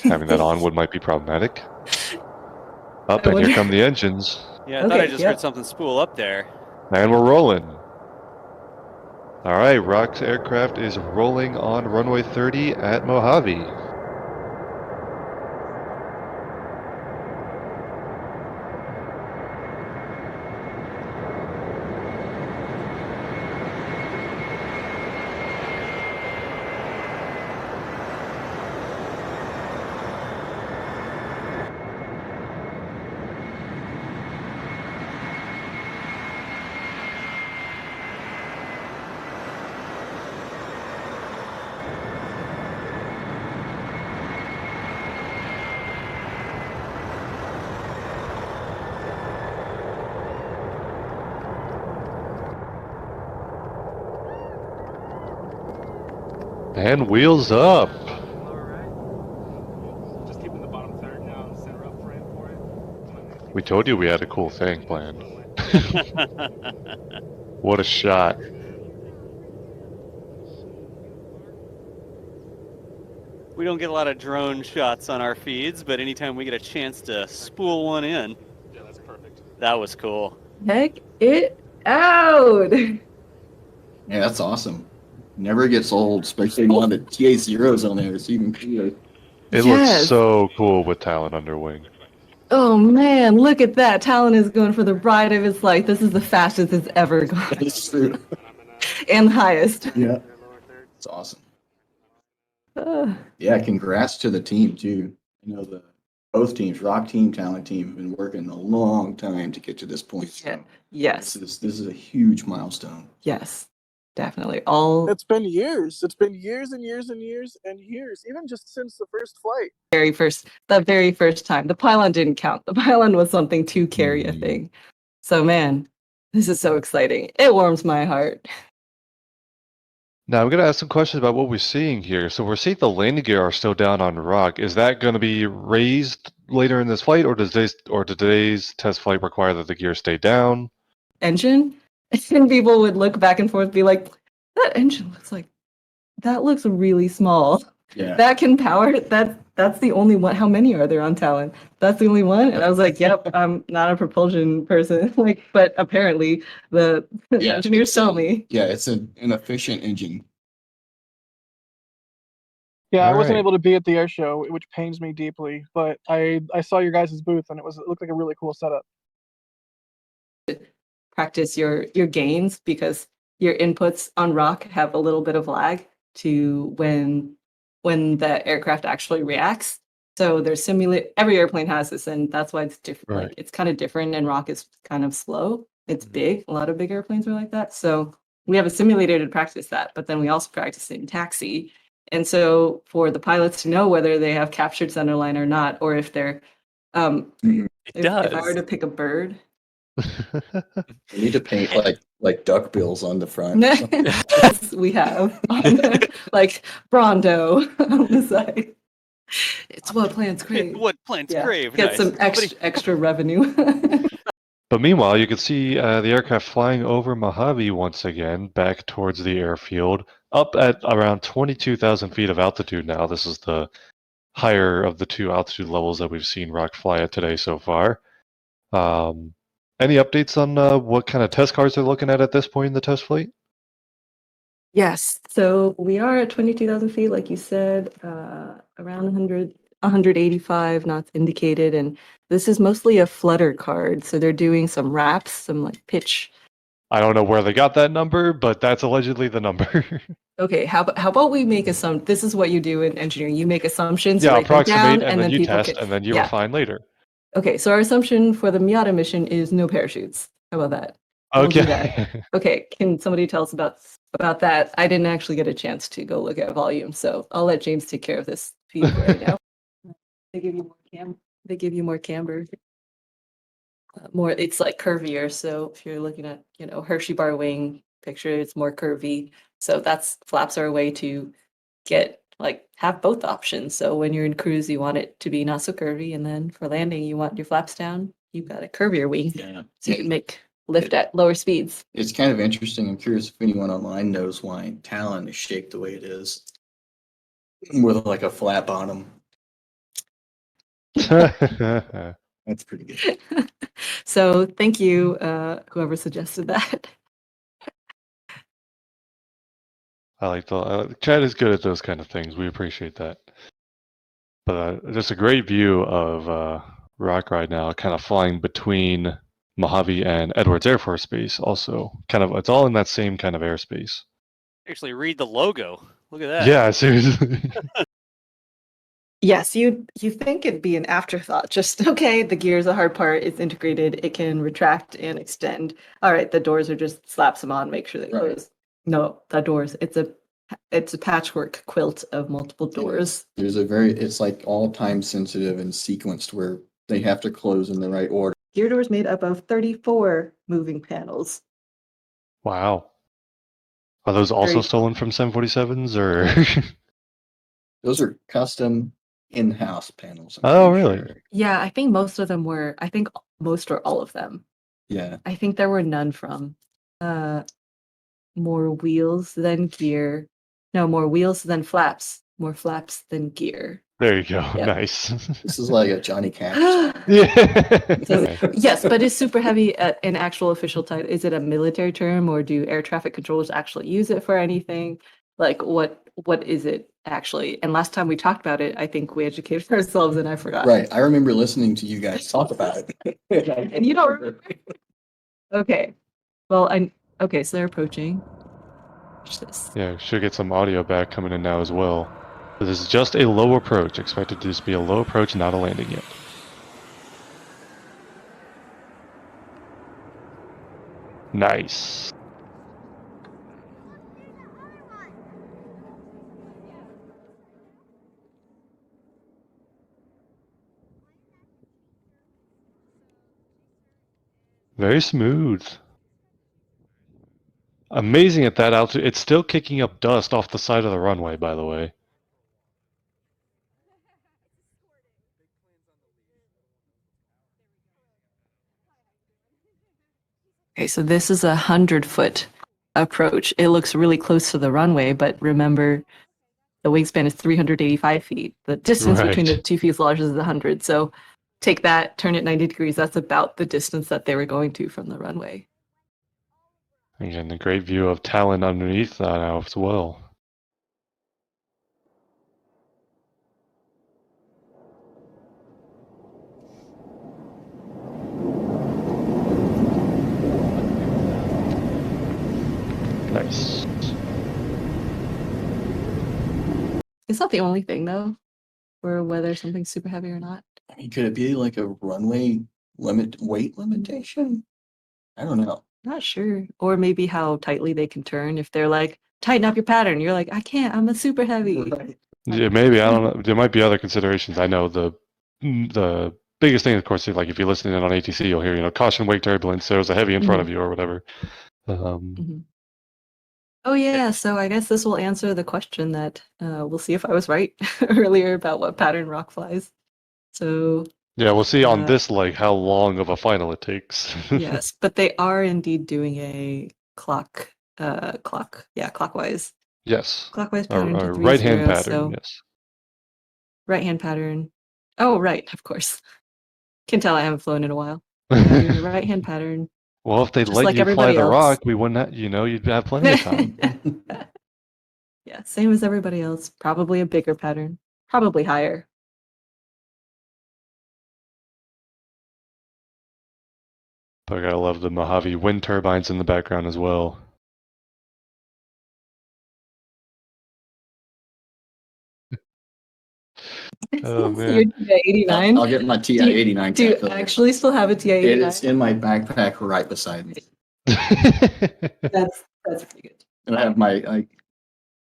Having that on would might be problematic. Up, and here come the engines. Yeah, I thought I just heard something spool up there. And we're rolling. All right, Roc's aircraft is rolling on runway 30 at Mojave. And wheels up. Alright. Just keeping the bottom third now and center up frame for it. We told you we had a cool thing planned. What a shot. We don't get a lot of drone shots on our feeds, but anytime we get a chance to spool one in. Yeah, that's perfect. That was cool. Heck it out! Yeah, that's awesome. Never gets old, especially one of the TA-0s on there. It's even cooler. It looks so cool with Talon under wing. Oh man, look at that. Talon is going for the ride of his life. This is the fastest it's ever gone. It's true. And the highest. Yeah. It's awesome. Yeah, congrats to the team too. You know, both teams, Roc team, Talon team, have been working a long time to get to this point. So Yes. this is a huge milestone. Yes. Definitely. It's been years. It's been years and years and years and years, even just since the first flight. The very first time. The pylon didn't count. The pylon was something to carry a thing. So man, this is so exciting. It warms my heart. Now I'm going to ask some questions about what we're seeing here. So we're seeing the landing gear are still down on Roc. Is that going to be raised later in this flight, or does today's test flight require that the gear stay down? Engine? And people would look back and forth, be like, that engine looks really small. Yeah. That can power, that's the only one. How many are there on Talon? That's the only one? And I was like, yep, I'm not a propulsion person. But apparently the engineers tell me. Yeah, it's an efficient engine. Yeah, I wasn't Alright. able to be at the air show, which pains me deeply, but I saw your guys' booth and it looked like a really cool setup. Practice your gains, because your inputs on Roc have a little bit of lag to when the aircraft actually reacts. So there's every airplane has this, and that's why it's different. Right. Like, it's kind of different, and Roc is kind of slow. It's big. A lot of big airplanes are like that. So we have a simulator to practice that, but then we also practice it in taxi. And so for the pilots to know whether they have captured centerline or not, or if they're if I were to pick a bird. You need to paint like duckbills on the front. Yes, we have like Brondo on the side. It's what plants crave. What plants crave. Get some extra revenue. But meanwhile, you can see the aircraft flying over Mojave once again, back towards the airfield, up at around 22,000 feet of altitude now. This is the higher of the two altitude levels that we've seen Roc fly at today so far. Any updates on what kind of test cars they're looking at this point in the test flight? Yes, so we are at 22,000 feet, like you said, around 185 knots indicated, and this is mostly a flutter card. So they're doing some wraps, some like pitch. I don't know where they got that number, but that's allegedly the number. Okay, how about we make assumptions? This is what you do in engineering. You make assumptions, Yeah, write them down, approximate, and then you people test, and then you refine later. Okay, so our assumption for the Miata mission is no parachutes. How about that? We'll do that. Okay. Okay, can somebody tell us about that? I didn't actually get a chance to go look at volume, so I'll let James take care of this feed right now. They give you more camber. More, it's like curvier. So if you're looking at, Hershey bar wing picture, it's more curvy. So flaps are a way to have both options. So when you're in cruise, you want it to be not so curvy, and then for landing, you want your flaps down. You've got a curvier wing, so you can make lift at lower speeds. It's kind of interesting. I'm curious if anyone online knows why Talon is shaped the way it is, with like a flat bottom. That's pretty good. So thank you, whoever suggested that. I like the Chad is good at those kind of things. We appreciate that. But just a great view of Roc right now, kind of flying between Mojave and Edwards Air Force Base. Also, kind of it's all in that same kind of airspace. Actually, read the logo. Look at that. Yeah, seriously. Yes, you think it'd be an afterthought. Just okay, the gear is a hard part. It's integrated. It can retract and extend. All right, the doors are just slaps them on, make sure they Right. close. No, the doors. It's a patchwork quilt of multiple doors. It's like all time sensitive and sequenced where they have to close in the right order. Gear doors made up of 34 moving panels. Wow. Are those also Very- stolen from 747s or? Those are custom in-house panels. I'm Oh, pretty really? sure. Yeah, I think most of them were. I think most or all of them. Yeah. I think there were none from. More wheels than gear. No, more wheels than flaps. More flaps than gear. There you go. Yep. Nice. This is like a Johnny Cash. Yeah. Yes, but is super heavy an actual official title? Is it a military term, or do air traffic controllers actually use it for anything? Like what is it actually? And last time we talked about it, I think we educated ourselves and I forgot. Right. I remember listening to you guys talk about it. And you don't remember. Okay. Well, okay, so they're approaching. Watch this. Yeah, should get some audio back coming in now as well. But this is just a low approach. Expected to just be a low approach, not a landing yet. Nice. Very smooth. Amazing at that altitude. It's still kicking up dust off the side of the runway, by the way. Okay, so this is 100-foot approach. It looks really close to the runway, but remember, the wingspan is 385 feet. The distance between the Right. two fuselages is 100. So take that, turn it 90 degrees. That's about the distance that they were going to from the runway. Again, a great view of Talon underneath that now as well. Nice. It's not the only thing, though, for whether something's super heavy or not. I mean, could it be like a runway weight limitation? I don't know. Not sure. Or maybe how tightly they can turn. If they're like, tighten up your pattern, you're like, I can't, I'm a super heavy. Right. Yeah, maybe, I don't know. There might be other considerations. I know the biggest thing, of course, is like if you're listening in on ATC, you'll hear, caution wake turbulence, there's a heavy in front of you or whatever. Mhm. Oh yeah, so I guess this will answer the question that we'll see if I was right earlier about what pattern Roc flies. So Yeah, we'll see on Uh, this leg how long of a final it takes. yes, but they are indeed doing a clockwise Yes. pattern A to right-hand 30, pattern, so yes. right hand pattern. Oh right, of course. Can tell I haven't flown in a while. Doing the right hand pattern. Well, if they'd Just let like you fly everybody the else. Roc, we wouldn't have, you'd have plenty of time. Yeah, same as everybody else. Probably a bigger pattern. Probably higher. But I gotta love the Mojave wind turbines in the background as well. Oh, man. Your TA-89. I'll get my TI-89. Do you calculator. actually still have a TA-89? It's in my backpack right beside me. That's pretty good. And I have I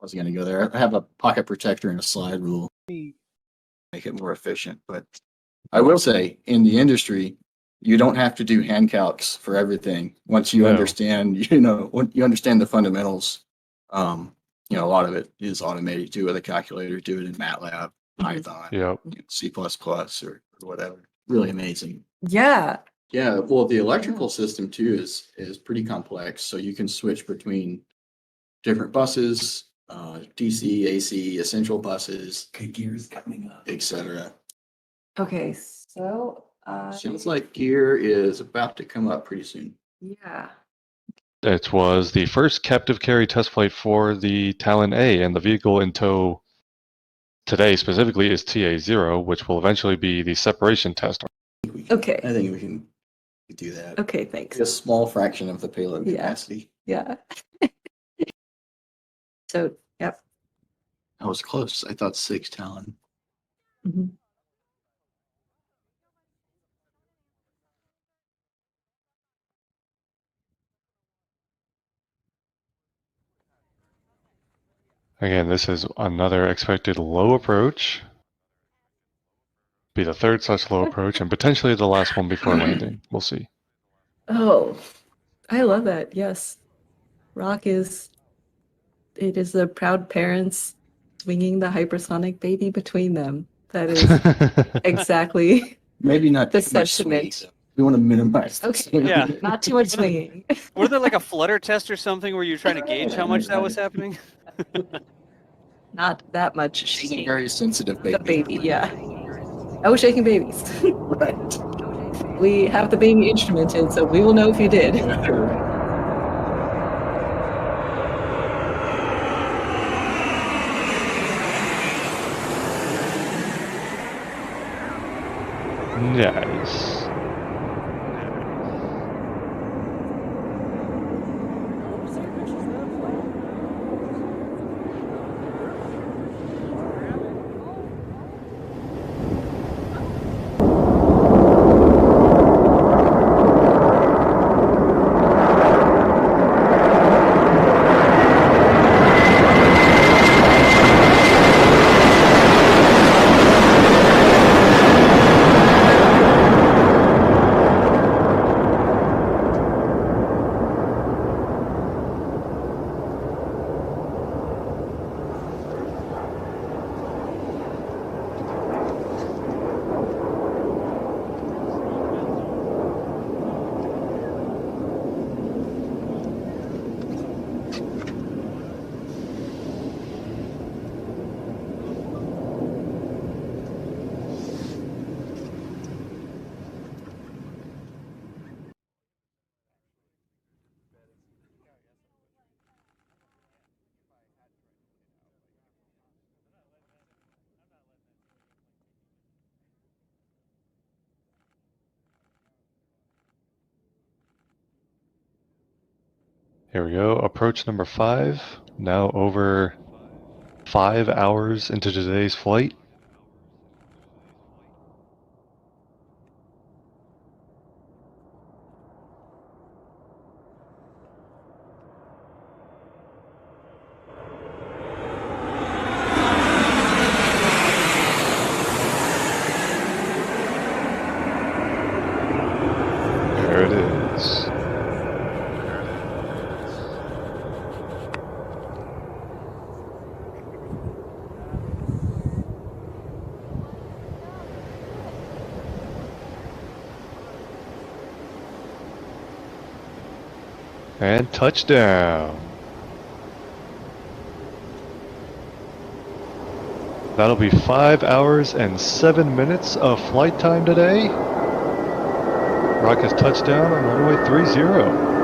was going to go there. I have a pocket protector and a slide rule. Make it more efficient. But I will say, in the industry, you don't have to do hand calcs for everything. Once you No. understand, when you understand the fundamentals, a lot of it is automated. Do it with a calculator, do it in MATLAB, Python, Yep. C++ or whatever. Really amazing. Yeah. Yeah, well, the electrical system too is pretty complex. So you can switch between different buses, DC, AC, essential buses, gears coming up, etc. Okay, so Sounds like gear is about to come up pretty soon. yeah. It was the first captive carry test flight for the Talon-A, and the vehicle in tow today specifically is TA-0, which will eventually be the separation test. Okay. I think we can do that. Okay, thanks. A small fraction of the payload Yeah. capacity. Yeah. So, yep. I was close. I thought 6 Talon. Mhm. Again, this is another expected low approach. Be the third such low approach, and potentially the last one before landing. We'll see. Oh, I love that. Yes. Roc is, it is the proud parents swinging the hypersonic baby between them. That is exactly Maybe not the too much swinging. sentiment. We want to minimize the Okay. swing. Yeah. Not too much swinging. Wasn't there like a flutter test or something where you were trying to gauge how much that was happening? Not that much She's a shaking. very sensitive The baby. baby, yeah. No shaking babies. Right. We have the baby instrumented, so we will know if you did. Nice. Here we go. Approach number 5. Now over 5 hours into today's flight. There it is. And touchdown. That'll be 5 hours and 7 minutes of flight time today. Roc has touchdown on runway 30.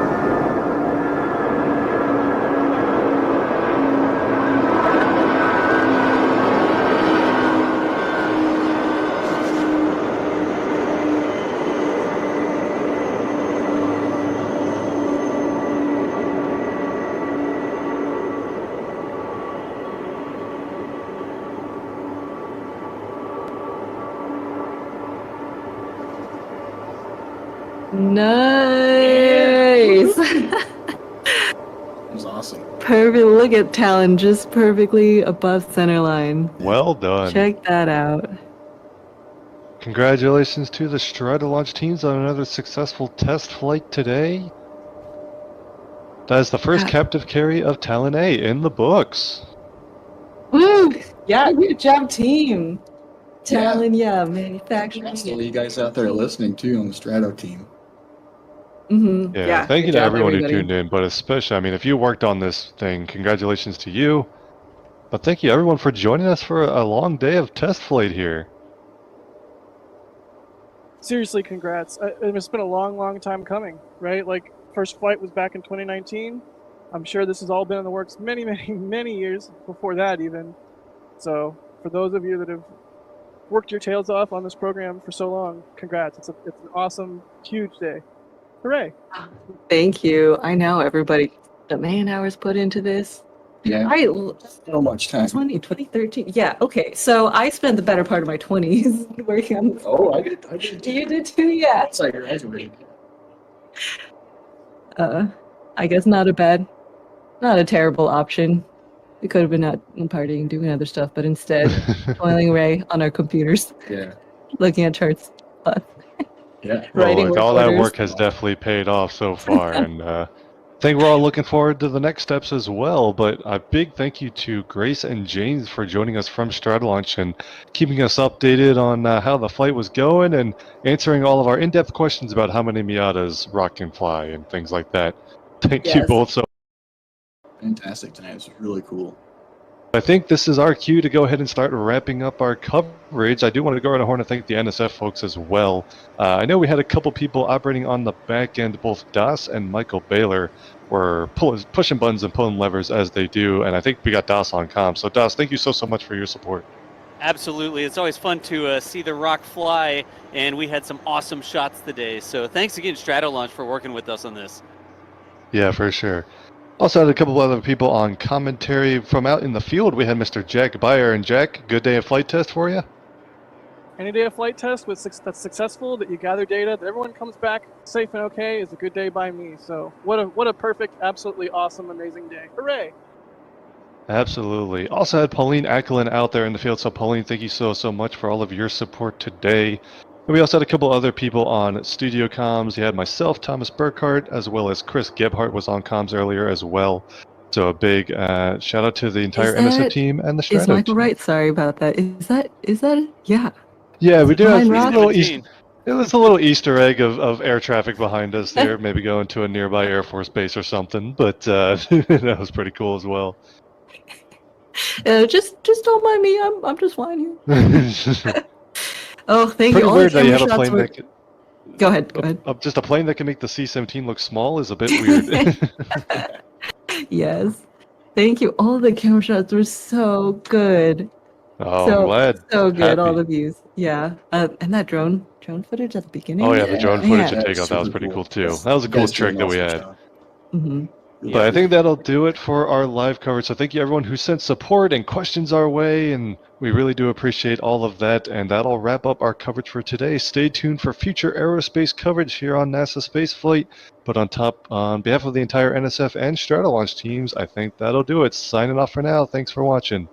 Nice. It was awesome. Perfect. Look at Talon, just perfectly above center line. Well done. Check that out. Congratulations to the Stratolaunch teams on another successful test flight today. That is the first captive carry of Talon-A in the books. Woo! Yeah, good job, team. Yeah. Talon, yeah, manufacturing. Thanks to all you guys out there listening too on the Strato team. Mm-hmm. Yeah, thank you good to job, everyone everybody. who tuned in, but especially, I mean, if you worked on this thing, congratulations to you. But thank you everyone for joining us for a long day of test flight here. seriously, congrats. It's been a long, long time coming, right? Like, first flight was back in 2019. I'm sure this has all been in the works many, many, many years before that even. So for those of you that have worked your tails off on this program for so long, congrats. It's an awesome, huge day. Hooray. Thank you. I know everybody, the man hours put into this. Yeah, I so much time. 2013. Yeah. Okay. So I spent the better part of my 20s working on this. Oh, I did. You did too. Yeah. Once I graduated. I guess not a terrible option. We could have been out partying, doing other stuff, but instead toiling away on our computers, Yeah. looking at charts, Yeah. Well, writing look, work all that orders. work has definitely paid off so far, and I think we're all looking forward to the next steps as well. But a big thank you to Grace and James for joining us from Stratolaunch and keeping us updated on how the flight was going and answering all of our in-depth questions about how many Miatas Roc can fly and things like that. Thank you Yes. both so. Fantastic tonight. It's really cool. I think this is our cue to go ahead and start wrapping up our coverage. I do want to go around the horn and thank the NSF folks as well. I know we had a couple people operating on the back end. Both Das and Michael Baylor were pushing buttons and pulling levers as they do, and I think we got Das on comm. So Das, thank you so much for your support. Absolutely. It's always fun to see the Roc fly, and we had some awesome shots today. So thanks again, Stratolaunch, for working with us on this. Yeah, for sure. Also had a couple other people on commentary from out in the field. We had Mr. Jack Byer. And Jack, good day of flight test for you? Any day of flight test that's successful, that you gather data, that everyone comes back safe and okay, is a good day by me. So what a perfect, absolutely awesome, amazing day. Hooray! Absolutely. Also had Pauline Acklin out there in the field. So Pauline, thank you so much for all of your support today. And we also had a couple other people on studio comms. You had myself, Thomas Burkhardt, as well as Chris Gebhardt was on comms earlier as well. So a big shout out to the entire NSF team and the Strato Is Michael team. right? Sorry about that. Is that? Yeah. Yeah, we do have Behind a Roc? little 17. it was a little Easter egg of air traffic behind us there, maybe going to a nearby Air Force base or something, but that was pretty cool as well. Just don't mind me. I'm just flying here. Oh, thank Pretty you. All weird the that you camera have a shots plane were. that can, Go ahead. just a plane that can make the C-17 look small is a bit weird. Yes. Thank you. All the camera shots were so good. Oh, I'm glad. So good. All Happy. the views. Yeah. And that drone footage at the beginning. Oh yeah, the drone footage and Man. takeoff, that was pretty cool too. Yes, That was a you cool guys did an trick that we awesome had. job. Mm-hmm. But I think that'll do it for our live coverage. So thank you everyone who sent support and questions our way, and we really do appreciate all of that. And that'll wrap up our coverage for today. Stay tuned for future aerospace coverage here on NASA Spaceflight. But on behalf of the entire NSF and Stratolaunch teams, I think that'll do it. Signing off for now. Thanks for watching.